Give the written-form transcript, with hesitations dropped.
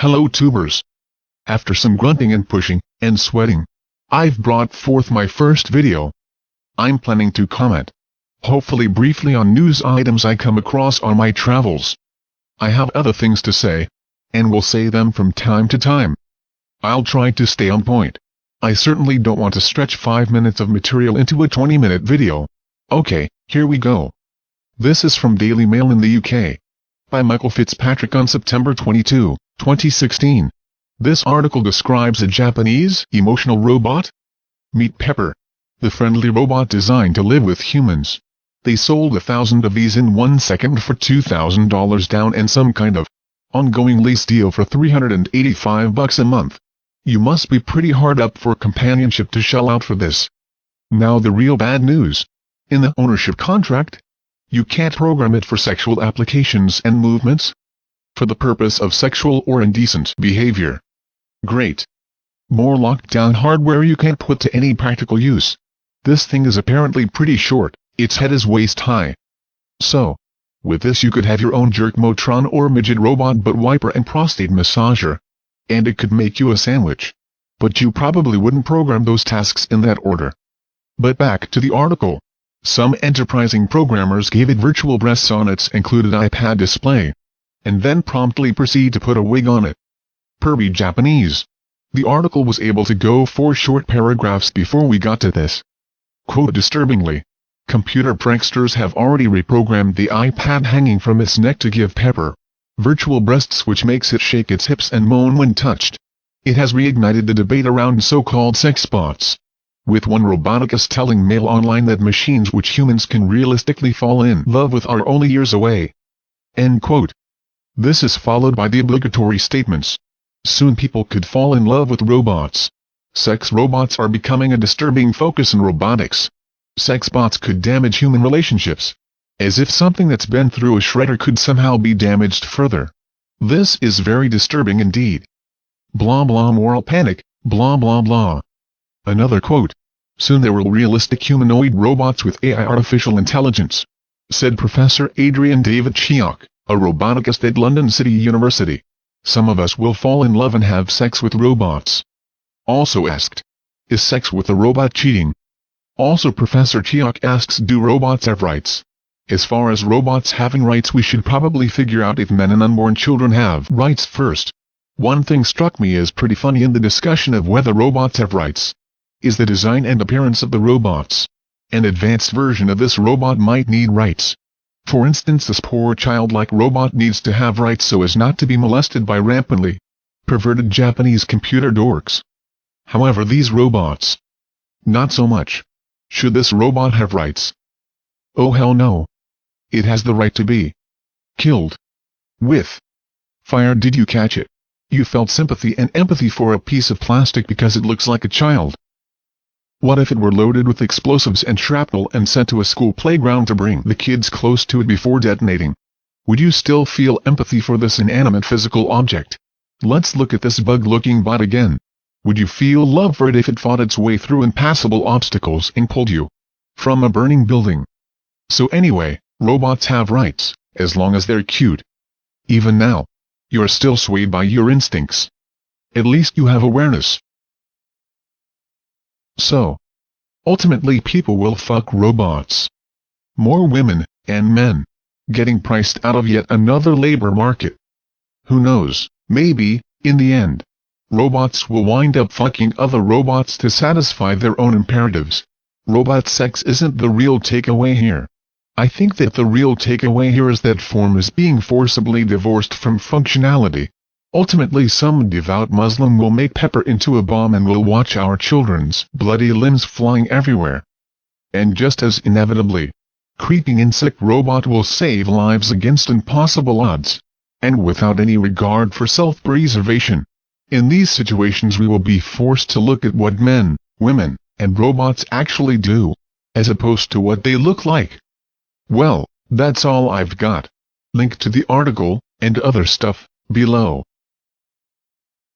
Hello tubers. After some grunting and pushing, and sweating, I've brought forth my first video. I'm planning to comment, hopefully briefly, on news items I come across on my travels. I have other things to say, and will say them from time to time. I'll try to stay on point. I certainly don't want to stretch 5 minutes of material into a 20-minute video. Okay, here we go. This is from Daily Mail in the UK, by Michael Fitzpatrick on September 22, 2016. This article describes a Japanese emotional robot. Meet Pepper, the friendly robot designed to live with humans. They sold 1,000 of these in 1 second for $2,000 down and some kind of ongoing lease deal for $385 a month. You must be pretty hard up for companionship to shell out for this. Now the real bad news. In the ownership contract, you can't program it for sexual applications and movements for the purpose of sexual or indecent behavior. Great. More locked-down hardware you can't put to any practical use. This thing is apparently pretty short, its head is waist high. So, with this you could have your own jerk-motron or midget robot butt wiper and prostate massager. And it could make you a sandwich. But you probably wouldn't program those tasks in that order. But back to the article. Some enterprising programmers gave it virtual breasts on its included iPad display, and then promptly proceed to put a wig on it. Pervy Japanese. The article was able to go 4 short paragraphs before we got to this. Quote, disturbingly, computer pranksters have already reprogrammed the iPad hanging from its neck to give Pepper virtual breasts, which makes it shake its hips and moan when touched. It has reignited the debate around so-called sexbots, with one roboticist telling Mail Online that machines which humans can realistically fall in love with are only years away. End quote. This is followed by the obligatory statements. Soon people could fall in love with robots. Sex robots are becoming a disturbing focus in robotics. Sexbots could damage human relationships. As if something that's been through a shredder could somehow be damaged further. This is very disturbing indeed. Blah blah moral panic, blah blah blah. Another quote. Soon there will be realistic humanoid robots with AI artificial intelligence, said Professor Adrian David Cheok, a roboticist at London City University. Some of us will fall in love and have sex with robots. Also asked, is sex with a robot cheating? Also Professor Cheok asks, do robots have rights? As far as robots having rights, we should probably figure out if men and unborn children have rights first. One thing struck me as pretty funny in the discussion of whether robots have rights is the design and appearance of the robots. An advanced version of this robot might need rights. For instance, this poor childlike robot needs to have rights so as not to be molested by rampantly perverted Japanese computer dorks. However, these robots, not so much. Should this robot have rights? Oh hell no. It has the right to be killed with fire. Did you catch it? You felt sympathy and empathy for a piece of plastic because it looks like a child. What if it were loaded with explosives and shrapnel and sent to a school playground to bring the kids close to it before detonating? Would you still feel empathy for this inanimate physical object? Let's look at this bug-looking bot again. Would you feel love for it if it fought its way through impassable obstacles and pulled you from a burning building? So anyway, robots have rights, as long as they're cute. Even now, you're still swayed by your instincts. At least you have awareness. So, ultimately people will fuck robots. More women, and men, getting priced out of yet another labor market. Who knows, maybe, in the end, robots will wind up fucking other robots to satisfy their own imperatives. Robot sex isn't the real takeaway here. I think that the real takeaway here is that form is being forcibly divorced from functionality. Ultimately, some devout Muslim will make Pepper into a bomb and will watch our children's bloody limbs flying everywhere. And just as inevitably, creeping insect robot will save lives against impossible odds, and without any regard for self-preservation. In these situations we will be forced to look at what men, women, and robots actually do, as opposed to what they look like. Well, that's all I've got. Link to the article, and other stuff, below.